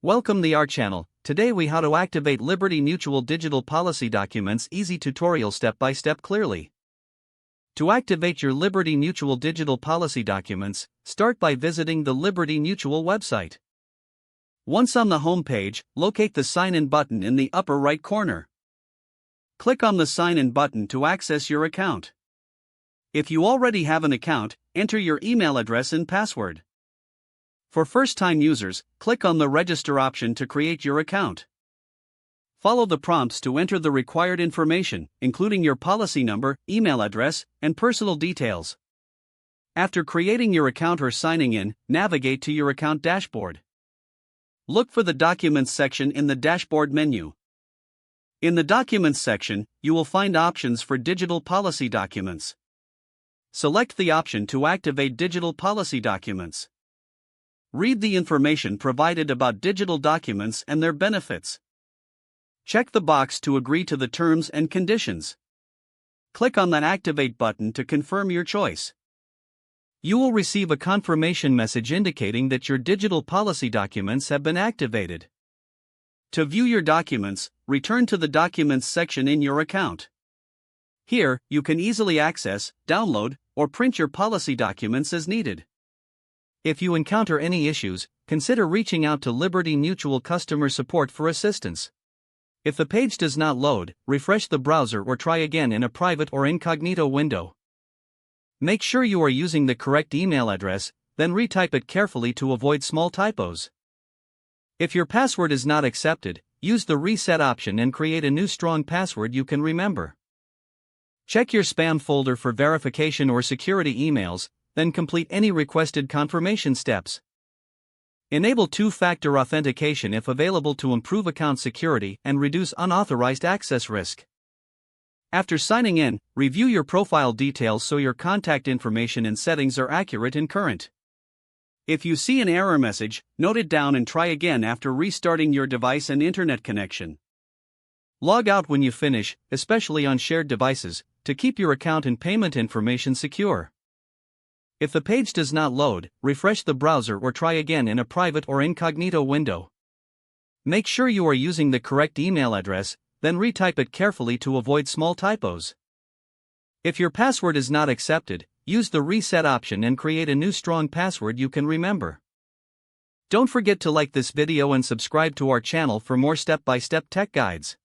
Welcome to our channel. Today we how to activate Liberty Mutual digital policy documents. Easy tutorial step by step clearly. To activate your Liberty Mutual digital policy documents, start by visiting the Liberty Mutual website. Once on the home page, locate the Sign In button in the upper right corner. Click on the Sign In button to access your account. If you already have an account, enter your email address and password. For first-time users, click on the Register option to create your account. Follow the prompts to enter the required information, including your policy number, email address, and personal details. After creating your account or signing in, navigate to your account dashboard. Look for the Documents section in the dashboard menu. In the Documents section, you will find options for digital policy documents. Select the option to activate digital policy documents. Read the information provided about digital documents and their benefits. Check the box to agree to the terms and conditions. Click on that Activate button to confirm your choice. You will receive a confirmation message indicating that your digital policy documents have been activated. To view your documents, return to the Documents section in your account. Here, you can easily access, download, or print your policy documents as needed. If you encounter any issues, consider reaching out to Liberty Mutual customer support for assistance. If the page does not load, refresh the browser or try again in a private or incognito window. Make sure you are using the correct email address, then retype it carefully to avoid small typos. If your password is not accepted, use the Reset option and create a new strong password you can remember. Check your spam folder for verification or security emails, then complete any requested confirmation steps. Enable two-factor authentication if available to improve account security and reduce unauthorized access risk. After signing in, review your profile details so your contact information and settings are accurate and current. If you see an error message, note it down and try again after restarting your device and internet connection. Log out when you finish, especially on shared devices, to keep your account and payment information secure. If the page does not load, refresh the browser or try again in a private or incognito window. Make sure you are using the correct email address, then retype it carefully to avoid small typos. If your password is not accepted, use the Reset option and create a new strong password you can remember. Don't forget to like this video and subscribe to our channel for more step-by-step tech guides.